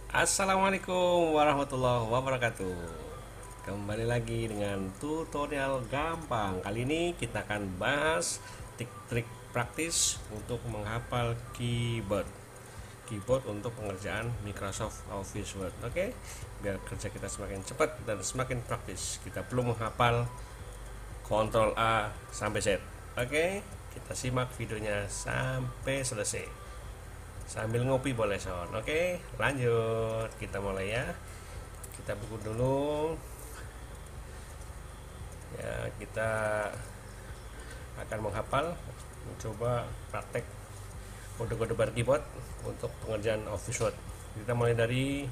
Assalamualaikum warahmatullahi wabarakatuh. Kembali lagi dengan tutorial gampang. Kali ini kita akan bahas trik-trik praktis untuk menghafal keyboard. Keyboard untuk pengerjaan Microsoft Office Word. Oke, biar kerja kita semakin cepat dan semakin praktis. Kita perlu menghafal Ctrl A sampai Z. Oke, kita simak videonya sampai selesai. Sambil ngopi boleh son. Oke, lanjut. Kita mulai ya. Kita buku dulu. Ya, kita akan menghafal, mencoba praktek kode-kode bar keyboard untuk pengerjaan Office Word. Kita mulai dari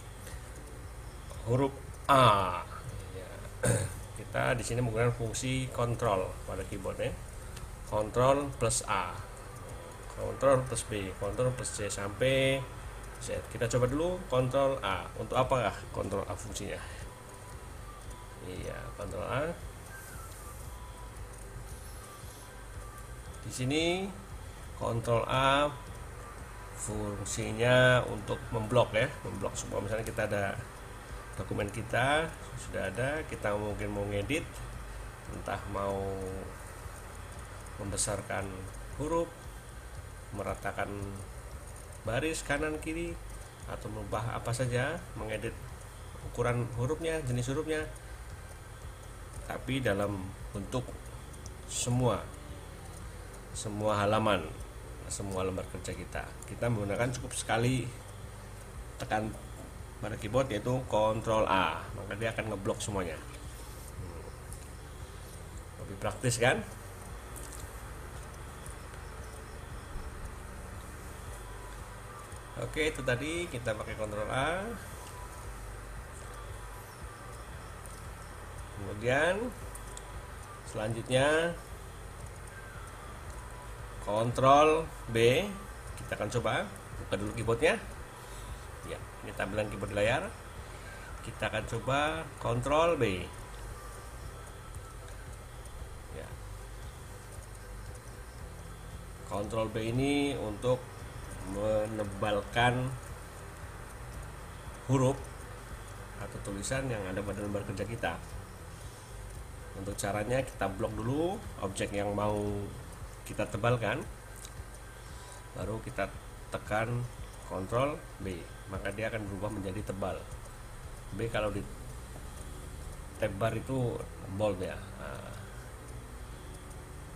huruf A. Ya. Kita di sini menggunakan fungsi kontrol pada keyboard ya. Kontrol plus A, Ctrl plus B, Ctrl plus C sampai Z. Kita coba dulu Ctrl A. Untuk apakah Ctrl A fungsinya? Iya, Ctrl A. Di sini Ctrl A fungsinya untuk memblok ya, memblok semua. Misalnya kita ada dokumen kita sudah ada, kita mungkin mau ngedit, entah mau membesarkan huruf, meratakan baris kanan kiri, atau merubah apa saja, mengedit ukuran hurufnya, jenis hurufnya, tapi dalam bentuk semua halaman, semua lembar kerja kita menggunakan cukup sekali tekan pada keyboard yaitu Ctrl A, maka dia akan ngeblok semuanya. Lebih praktis kan? Oke, itu tadi kita pakai Ctrl A. Kemudian selanjutnya Ctrl B. Kita akan coba buka dulu keyboardnya. Ya, ini tampilan keyboard di layar. Kita akan coba Ctrl B. Ya. Ctrl B ini untuk menebalkan huruf atau tulisan yang ada pada lembar kerja kita. Untuk caranya kita blok dulu objek yang mau kita tebalkan, baru kita tekan Ctrl B, maka dia akan berubah menjadi tebal. B kalau di tab bar itu bold ya. Nah,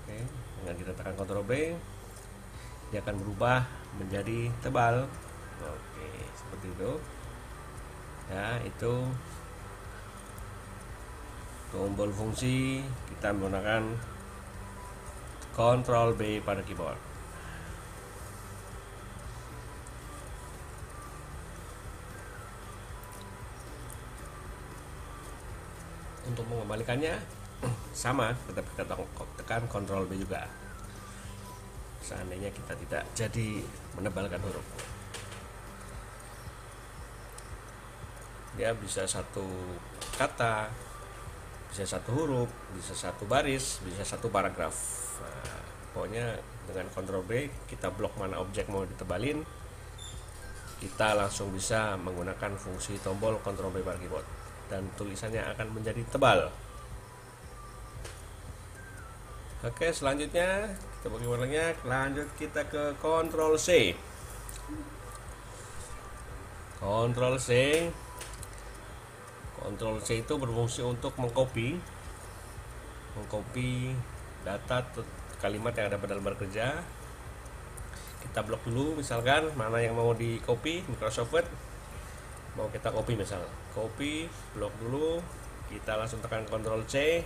oke, dengan kita tekan Ctrl B, dia akan berubah menjadi tebal. Oke, seperti itu ya. Itu tombol fungsi kita menggunakan Ctrl B pada keyboard. Untuk mengembalikannya sama, tetap kita tekan Ctrl B juga seandainya kita tidak jadi menebalkan huruf. Dia bisa satu kata, bisa satu huruf, bisa satu baris, bisa satu paragraf. Nah, pokoknya dengan Ctrl B kita blok mana objek mau ditebalin, kita langsung bisa menggunakan fungsi tombol Ctrl B pada keyboard dan tulisannya akan menjadi tebal. Oke, selanjutnya kita bagi warnanya. Lanjut kita ke Ctrl C. Ctrl C. Ctrl C itu berfungsi untuk mengcopy data kalimat yang ada pada lembar kerja. Kita blok dulu, misalkan mana yang mau di copy, Microsoft Word mau kita copy, misal copy, blok dulu, kita langsung tekan Ctrl C.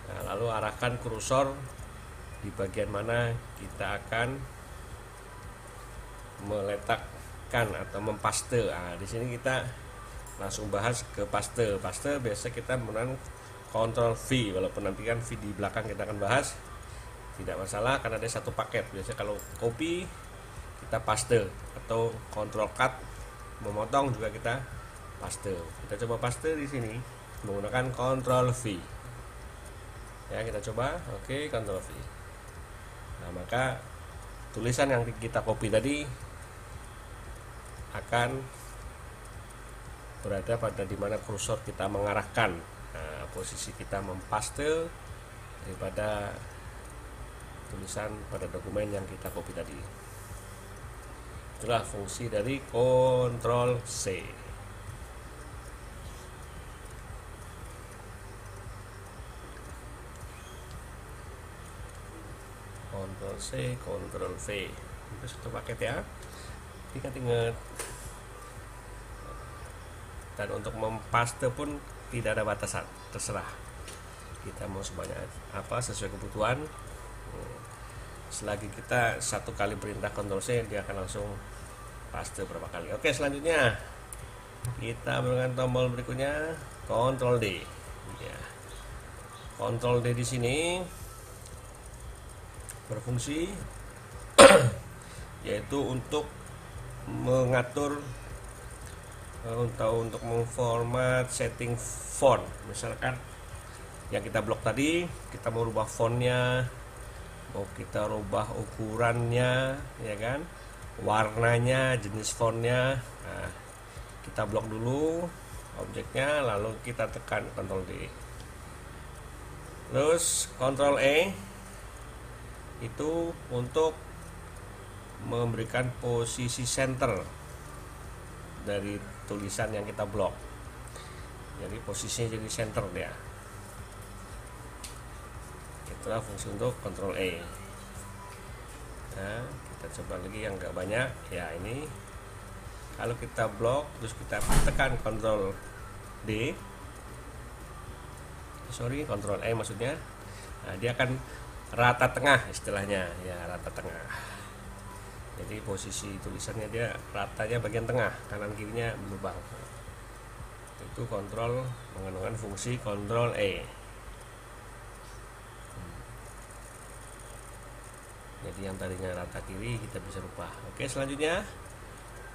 Nah, lalu arahkan kursor di bagian mana kita akan meletakkan atau mempaste. Nah, di sini kita langsung bahas ke paste. Paste biasa kita menggunakan Ctrl V, walaupun nanti kan V di belakang kita akan bahas, tidak masalah karena ada satu paket. Biasanya kalau copy kita paste, atau Ctrl cut memotong juga kita paste. Kita coba paste di sini menggunakan Ctrl V. Ya, kita coba. Oke, Ctrl V. Nah, maka tulisan yang kita copy tadi akan berada pada dimana kursor kita mengarahkan. Nah, posisi kita mempaste daripada tulisan pada dokumen yang kita copy tadi. Itulah fungsi dari Ctrl C. Ctrl C, Ctrl V. Itu satu paket ya. Ingat-ingat. Dan untuk mempaste pun tidak ada batasan, terserah kita mau sebanyak apa sesuai kebutuhan. Selagi kita satu kali perintah Ctrl C, dia akan langsung paste berapa kali. Oke, selanjutnya kita menggunakan tombol berikutnya Ctrl D. Ya. Ctrl D di sini berfungsi yaitu untuk mengatur untuk memformat setting font. Misalkan yang kita blok tadi, kita mau rubah fontnya, mau kita rubah ukurannya, ya kan, warnanya, jenis fontnya. Nah, kita blok dulu objeknya, lalu kita tekan Ctrl D, terus Ctrl E itu untuk memberikan posisi center dari tulisan yang kita blok. Jadi posisinya jadi center dia. Itulah fungsi untuk Ctrl E. Nah, kita coba lagi yang enggak banyak. Ya, ini kalau kita blok terus kita tekan Ctrl D, Ctrl E maksudnya. Nah, dia akan rata tengah istilahnya, ya, rata tengah. Jadi posisi tulisannya dia ratanya bagian tengah, kanan kirinya berlubang. Itu kontrol menggunakan fungsi Ctrl E. Jadi yang tadinya rata kiri kita bisa rubah. Oke, selanjutnya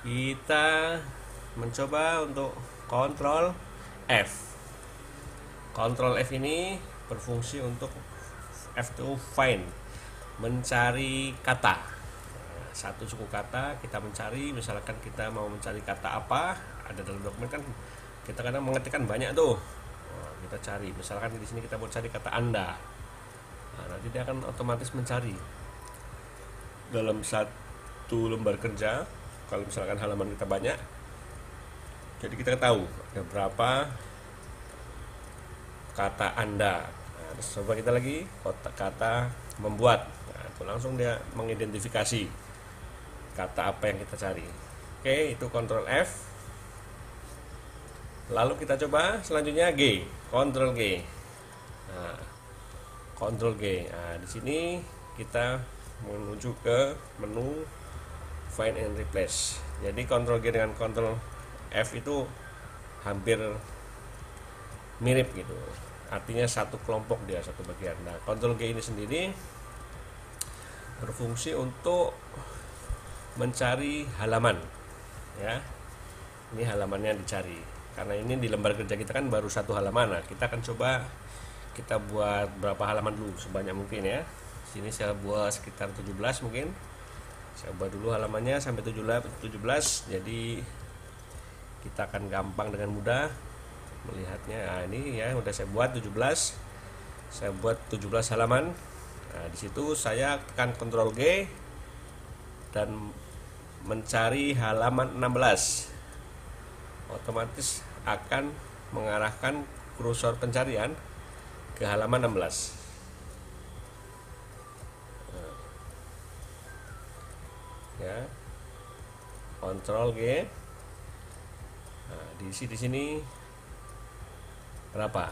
kita mencoba untuk Ctrl F. Ctrl F ini berfungsi untuk F2 find, mencari kata. Satu suku kata kita mencari, misalkan kita mau mencari kata apa, ada dalam dokumen kan kita kadang mengetikkan banyak tuh. Nah, kita cari, misalkan di sini kita mau cari kata Anda. Nah, nanti dia akan otomatis mencari dalam satu lembar kerja. Kalau misalkan halaman kita banyak, jadi kita tahu ada berapa kata Anda. Nah, terus coba kita lagi kata membuat. Nah, itu langsung dia mengidentifikasi kata apa yang kita cari. Oke, itu Ctrl F. Lalu kita coba selanjutnya G, Ctrl G. Nah, Ctrl G. Nah, di sini kita menuju ke menu Find and Replace. Jadi Ctrl G dengan Ctrl F itu hampir mirip gitu. Artinya satu kelompok dia, satu bagian. Nah, Ctrl G ini sendiri berfungsi untuk mencari halaman. Ya. Ini halamannya dicari. Karena ini di lembar kerja kita kan baru satu halaman. Nah, kita akan coba kita buat berapa halaman dulu, sebanyak mungkin ya. Sini saya buat sekitar 17 mungkin. Saya buat dulu halamannya sampai 17. Jadi kita akan gampang dengan mudah melihatnya. Nah, ini ya udah saya buat 17. Saya buat 17 halaman. Nah, di situ saya tekan Ctrl G dan mencari halaman 16. Otomatis akan mengarahkan kursor pencarian ke halaman 16. Ya. Ctrl G. Nah, diisi di sini berapa?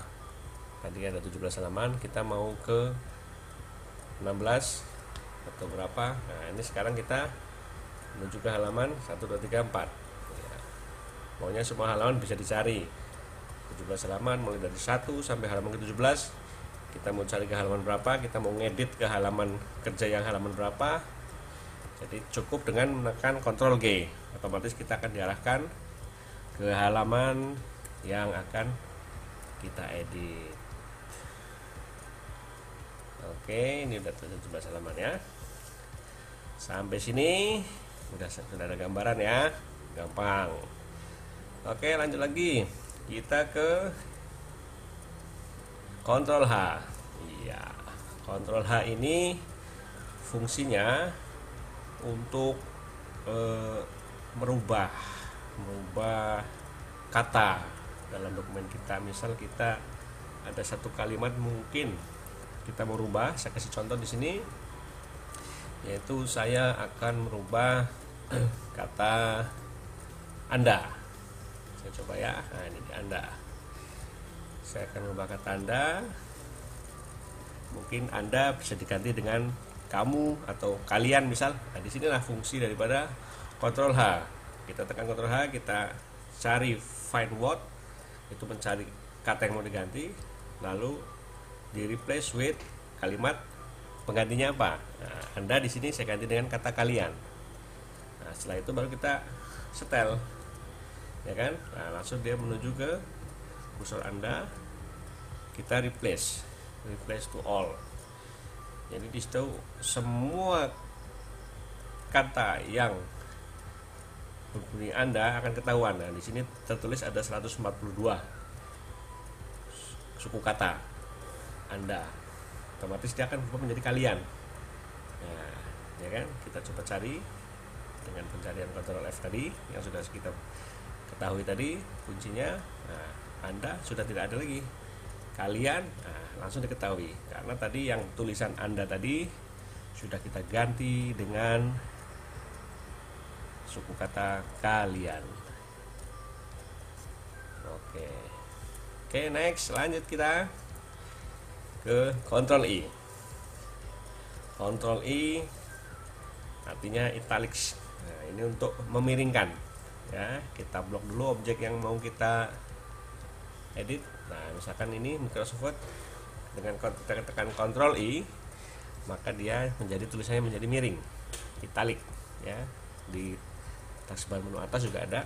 Tadi ada 17 halaman, kita mau ke 16 atau berapa? Nah, ini sekarang kita menuju ke halaman 1 2 3 4. Ya. Pokoknya semua halaman bisa dicari. 17 halaman mulai dari 1 sampai halaman ke-17. Kita mau cari ke halaman berapa, kita mau ngedit ke halaman kerja yang halaman berapa. Jadi cukup dengan menekan Ctrl G, otomatis kita akan diarahkan ke halaman yang akan kita edit. Oke, ini udah 17 halaman ya. Sampai sini sudah ada gambaran ya, gampang. Oke, lanjut lagi. Kita ke Ctrl H. Iya, Ctrl H ini fungsinya untuk eh, merubah kata dalam dokumen kita. Misal kita ada satu kalimat mungkin kita mau rubah. Saya kasih contoh di sini, yaitu saya akan merubah kata Anda. Saya coba ya. Nah, ini Anda. Saya akan merubah kata Anda. Mungkin Anda bisa diganti dengan kamu atau kalian misal. Nah, disinilah fungsi daripada Ctrl H. Kita tekan Ctrl H, kita cari find word, itu mencari kata yang mau diganti, lalu di replace with kalimat penggantinya apa. Nah, Anda di sini saya ganti dengan kata kalian. Nah, setelah itu baru kita setel, ya kan? Nah, langsung dia menuju ke kursor Anda, kita replace to all. Jadi di situ semua kata yang berbunyi Anda akan ketahuan. Nah, di sini tertulis ada 142 suku kata Anda. Otomatis dia akan berubah menjadi kalian. Nah, ya kan? Kita coba cari dengan pencarian Ctrl F tadi yang sudah kita ketahui tadi kuncinya. Nah, Anda sudah tidak ada lagi. Kalian, nah, langsung diketahui karena tadi yang tulisan Anda tadi sudah kita ganti dengan suku kata kalian. Oke, next, lanjut kita ke Ctrl I. Ctrl I artinya italics. Nah, ini untuk memiringkan. Ya, kita blok dulu objek yang mau kita edit. Nah, misalkan ini Microsoft Word, dengan kita tekan Ctrl I, maka dia menjadi tulisannya menjadi miring, italic, ya. Di taskbar menu atas juga ada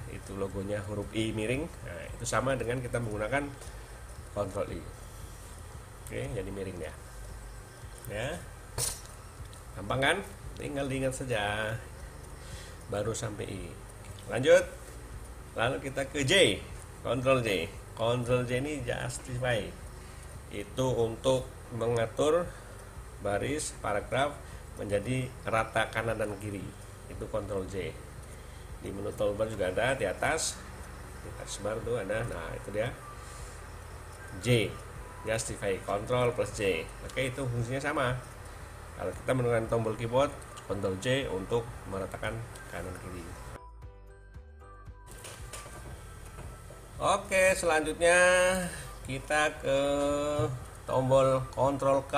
itu logonya huruf I miring. Nah, itu sama dengan kita menggunakan Ctrl I. Oke, jadi miring ya. Ya. Gampang kan? Tinggal diingat saja. Baru sampai I. Lanjut. Lalu kita ke J. Ctrl J. Ctrl J ini justify. Itu untuk mengatur baris paragraf menjadi rata kanan dan kiri. Itu Ctrl J. Di menu toolbar juga ada di atas. Di taskbar tuh ada. Nah, itu dia. J. Justify. Ctrl plus J. Oke, itu fungsinya sama. Kalau kita menggunakan tombol keyboard, Ctrl J untuk meratakan kanan kiri. Oke, selanjutnya kita ke tombol Ctrl K,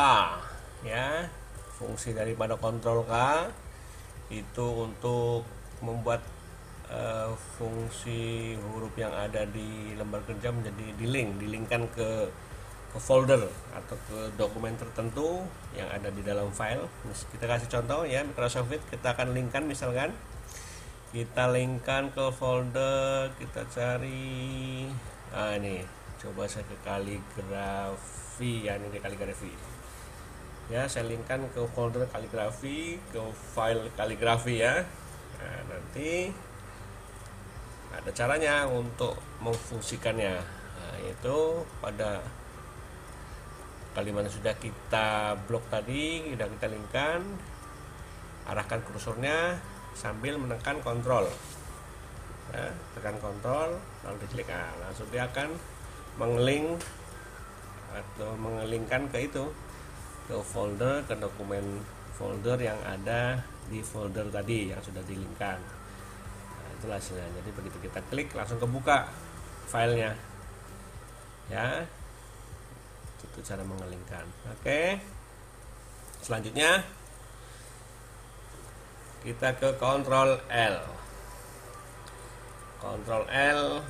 ya. Fungsi daripada Ctrl K itu untuk membuat fungsi huruf yang ada di lembar kerja menjadi dilingkan ke folder atau ke dokumen tertentu yang ada di dalam file. Kita kasih contoh ya, Microsoft Word kita akan linkkan, misalkan kita linkkan ke folder, kita cari ini, coba saya ke kaligrafi ya, ini di kaligrafi ya, saya linkkan ke folder kaligrafi, ke file kaligrafi ya. Nah, nanti ada caranya untuk memfungsikannya. Nah, yaitu pada kalimat yang sudah kita blok tadi, sudah kita linkkan, arahkan kursornya sambil menekan Ctrl, ya, tekan Ctrl lalu diklik. Nah, langsung dia akan mengelink atau mengelingkan ke itu, ke folder, ke dokumen folder yang ada di folder tadi yang sudah dilingkan. Nah, itulah hasilnya. Jadi begitu kita klik langsung kebuka filenya, ya. Itu cara mengelingkan. Oke, selanjutnya kita ke Ctrl L. Ctrl L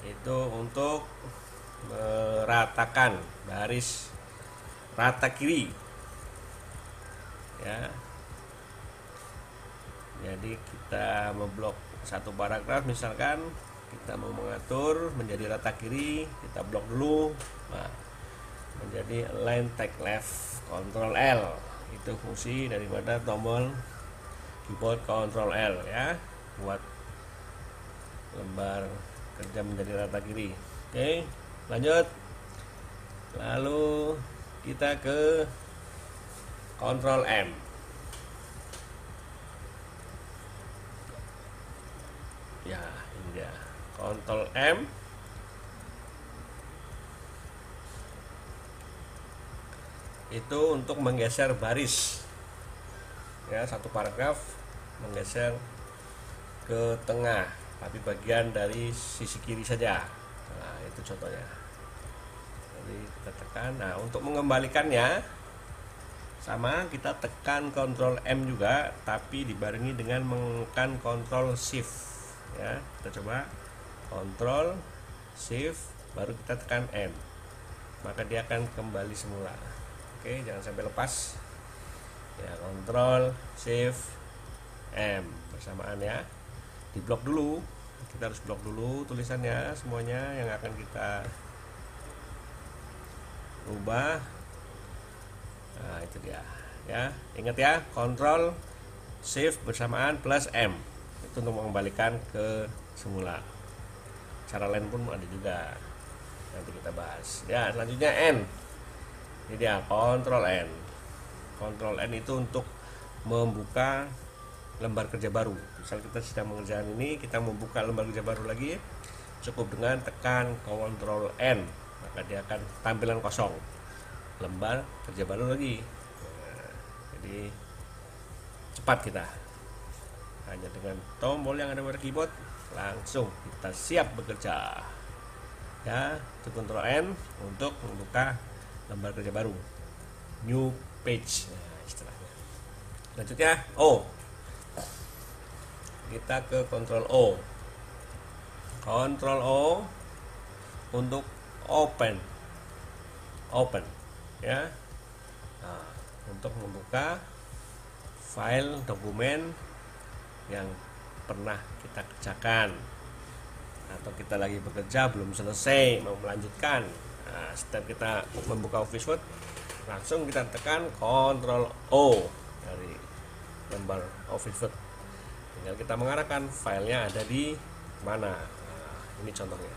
itu untuk meratakan baris rata kiri, ya. Jadi kita memblok satu paragraf, misalkan kita mau mengatur menjadi rata kiri, kita blok dulu. Nah, menjadi align text left, Ctrl L. Itu fungsi daripada tombol keyboard Ctrl L, ya, buat lembar kerja menjadi rata kiri. Oke, lanjut. Lalu kita ke Ctrl M. Ya, ini dia. Ctrl M. Itu untuk menggeser baris. Ya, satu paragraf menggeser ke tengah, tapi bagian dari sisi kiri saja. Nah, itu contohnya. Jadi kita tekan. Nah, untuk mengembalikannya sama, kita tekan Ctrl M juga, tapi dibarengi dengan menekan Ctrl Shift. Ya, kita coba Ctrl Shift, baru kita tekan M, maka dia akan kembali semula. Oke, jangan sampai lepas. Ya, Ctrl Shift M bersamaan ya. Diblok dulu. Kita harus blok dulu tulisannya semuanya yang akan kita ubah. Nah, itu dia. Ya, ingat ya, Ctrl Shift bersamaan plus M. Itu untuk mengembalikan ke semula. Cara lain pun ada juga. Nanti kita bahas. Ya, selanjutnya N. Ini dia, Ctrl N. Ctrl N itu untuk membuka lembar kerja baru. Misal kita sedang mengerjakan ini, kita membuka lembar kerja baru lagi, cukup dengan tekan Ctrl N, maka dia akan tampilan kosong, lembar kerja baru lagi. Nah, jadi cepat kita hanya dengan tombol yang ada pada keyboard, langsung kita siap bekerja. Ya, Ctrl N untuk membuka lembar kerja baru, new page, nah, istilahnya. Selanjutnya O, kita ke Ctrl O. Ctrl O untuk open ya. Nah, untuk membuka file dokumen yang pernah kita kerjakan, atau kita lagi bekerja belum selesai mau melanjutkan. Nah, setiap kita membuka Office Word, langsung kita tekan Ctrl O dari lembar Office Word. Tinggal kita mengarahkan filenya ada di mana. Nah, ini contohnya.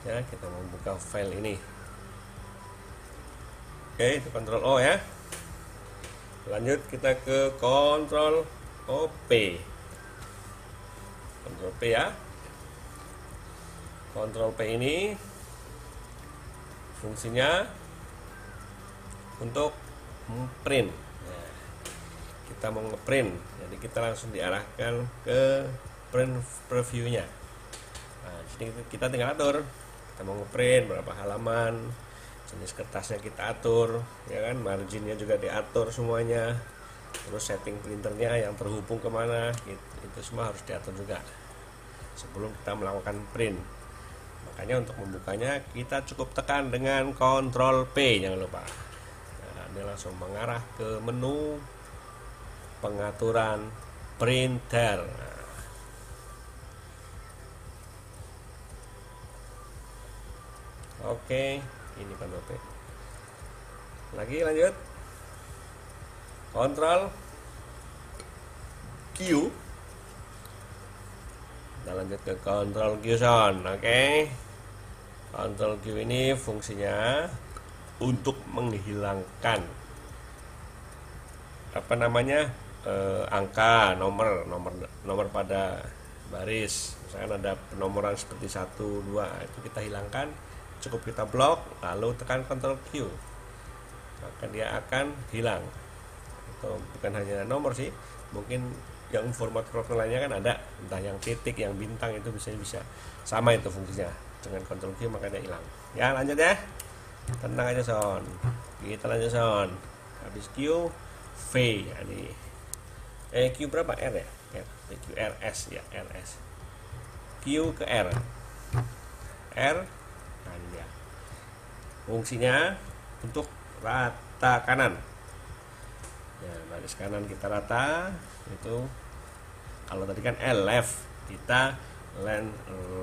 Ya, kita membuka file ini. Oke, itu Ctrl O ya. Lanjut kita ke Ctrl P. Ctrl P ya. Ctrl P ini fungsinya untuk print. Nah, kita mau ngeprint, jadi kita langsung diarahkan ke print previewnya. Nah, di sini kita tinggal atur, kita mau ngeprint berapa halaman, jenis kertasnya kita atur, ya kan, marginnya juga diatur semuanya, terus setting printernya yang terhubung kemana, itu semua harus diatur juga sebelum kita melakukan print. Makanya untuk membukanya kita cukup tekan dengan Ctrl P, jangan lupa. Nah, dia langsung mengarah ke menu pengaturan printer. Nah, oke, ini Ctrl P. Lagi lanjut. Ctrl Q. Kita lanjut ke Ctrl Q sound. Oke. Ctrl Q ini fungsinya untuk menghilangkan apa namanya, angka, nomor pada baris. Misalkan ada penomoran seperti 1, 2, itu kita hilangkan, cukup kita blok lalu tekan Ctrl Q, maka dia akan hilang. Itu bukan hanya nomor sih, mungkin yang format lainnya kan ada, entah yang titik, yang bintang, itu bisa sama itu fungsinya. Dengan Ctrl Q maka dia hilang. Ya, lanjut ya. Tenang aja son. Kita lanjut son. Habis Q, V. Jadi Q berapa? R ya? Q, R, S ya, RS. Q ke R. R. Nah, ini dia. Fungsinya untuk rata kanan. Ya, baris kanan kita rata. Itu kalau tadi kan L left, kita left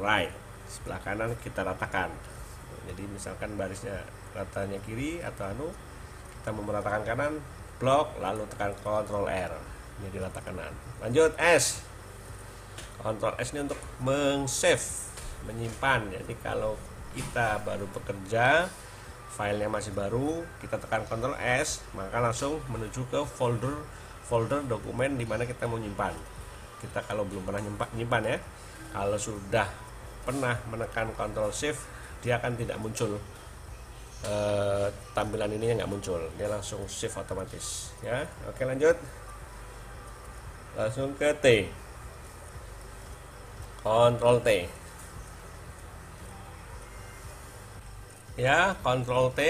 right. Sebelah kanan kita ratakan. Jadi misalkan barisnya ratanya kiri atau kita meratakan kanan, blok lalu tekan Ctrl R, jadi rata kanan. Lanjut S. Ctrl S ini untuk menyimpan. Jadi kalau kita baru bekerja, filenya masih baru, kita tekan Ctrl S, maka langsung menuju ke folder dokumen di mana kita mau nyimpan. Kita kalau belum pernah nyimpan ya, kalau sudah pernah menekan Ctrl Shift, dia akan tidak muncul, tampilan ini nggak muncul, dia langsung shift otomatis ya. Oke, lanjut, langsung ke T, Ctrl T ya. Ctrl T,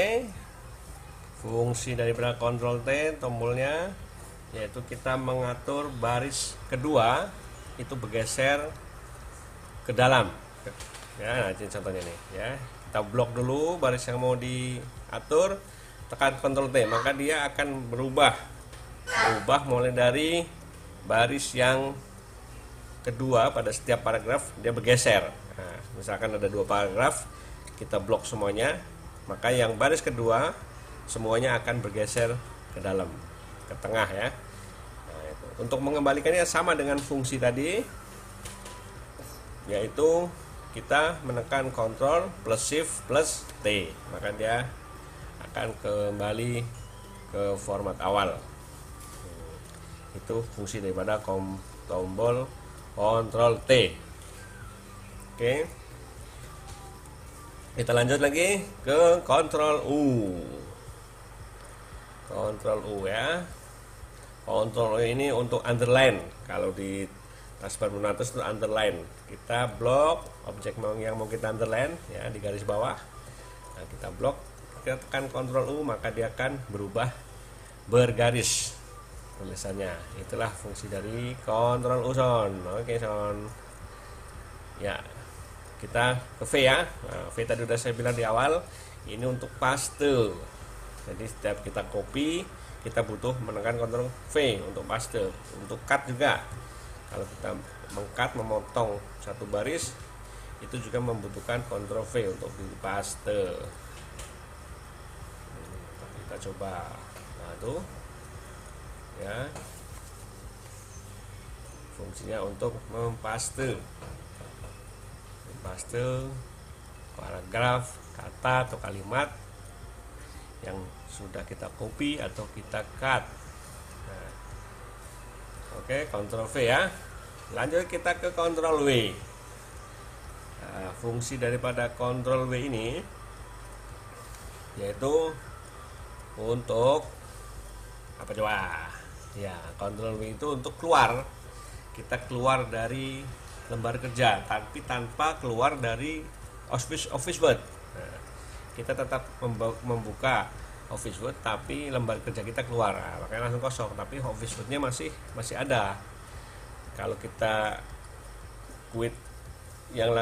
fungsi daripada Ctrl T tombolnya yaitu kita mengatur baris kedua itu bergeser ke dalam ya. Nah, ini contohnya nih ya, kita blok dulu baris yang mau diatur, tekan Ctrl T, maka dia akan berubah mulai dari baris yang kedua pada setiap paragraf dia bergeser. Nah, misalkan ada 2 paragraf, kita blok semuanya, maka yang baris kedua semuanya akan bergeser ke dalam, ke tengah ya. Nah, itu. Untuk mengembalikannya sama dengan fungsi tadi, yaitu kita menekan Ctrl plus Shift plus T, maka dia akan kembali ke format awal. Itu fungsi daripada tombol Ctrl T. Oke, kita lanjut lagi ke Ctrl U. Ctrl U ya. Ctrl U ini untuk underline. Kalau di taskbar Lunatus itu underline. Kita blok objek yang mau kita underline ya di garis bawah. Nah, kita blok, kita tekan Ctrl U, maka dia akan berubah bergaris tulisannya. Itulah fungsi dari Ctrl U Son. Oke Son ya, kita ke V ya. Nah, V tadi udah saya bilang di awal, ini untuk paste. Jadi setiap kita copy, kita butuh menekan Ctrl V untuk paste. Untuk cut juga, kalau kita meng-cut, memotong satu baris, itu juga membutuhkan Ctrl V untuk di paste. Kita coba. Nah, tuh ya, fungsinya untuk mempaste paragraf, kata atau kalimat yang sudah kita copy atau kita cut. Nah, oke, Ctrl V ya. Lanjut kita ke Ctrl W. Nah, fungsi daripada Ctrl W ini yaitu untuk apa coba? Ya, Ctrl W itu untuk keluar. Kita keluar dari lembar kerja, tapi tanpa keluar dari Office Word. Nah, kita tetap membuka Office Word, tapi lembar kerja kita keluar. Nah, makanya langsung kosong, tapi Office Word-nya masih ada. Kalau kita quit yang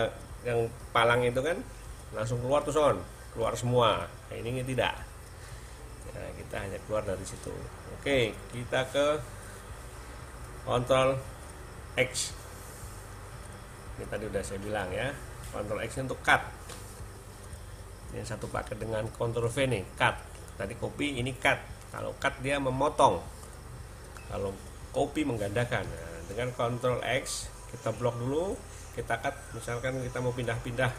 palang itu kan langsung keluar tuh Son, keluar semua. Nah, ini tidak. Nah, kita hanya keluar dari situ. Oke, kita ke Ctrl X. Ini tadi udah saya bilang ya, Ctrl X untuk cut. Ini satu paket dengan Ctrl V nih, cut. Tadi copy, ini cut. Kalau cut dia memotong, kalau copy menggandakan. Nah, dengan Ctrl X kita blok dulu, kita cut. Misalkan kita mau pindah-pindah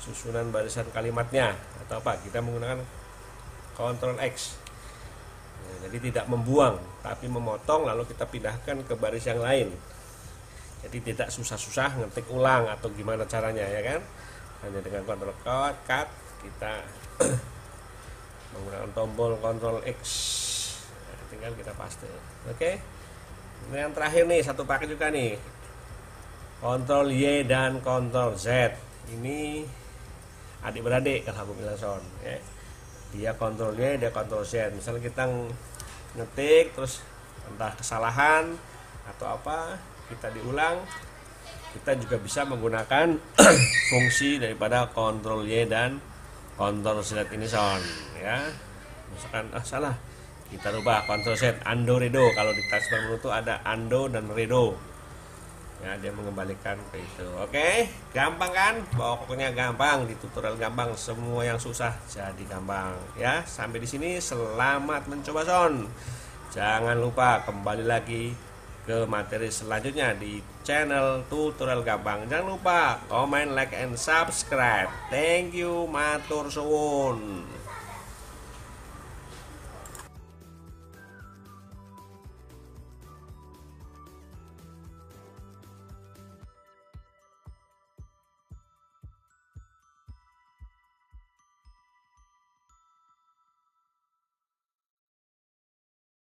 susunan barisan kalimatnya atau apa, kita menggunakan Ctrl X. Nah, jadi tidak membuang, tapi memotong lalu kita pindahkan ke baris yang lain. Jadi tidak susah-susah ngetik ulang atau gimana caranya ya kan. Hanya dengan Ctrl cut kita menggunakan tombol Ctrl X. Nah, tinggal kita paste. Oke. Ini yang terakhir nih, satu paket juga nih. Ctrl Y dan Ctrl Z. Ini adik-beradik kalau aku bilang Son ya. Dia Ctrl Y, dia Ctrl Z. Misalnya kita ngetik terus entah kesalahan atau apa, kita diulang, kita juga bisa menggunakan fungsi daripada Ctrl Y dan Ctrl Z ini Son ya. Misalkan salah, kita rubah Ctrl Z, undo redo. Kalau di taskbar menu itu ada undo dan redo ya, dia mengembalikan ke itu. Oke, gampang kan? Pokoknya gampang, di tutorial gampang, semua yang susah jadi gampang ya. Sampai di sini, selamat mencoba Son. Jangan lupa kembali lagi ke materi selanjutnya di channel tutorial gampang. Jangan lupa komen, like, and subscribe. Thank you, matur suwun.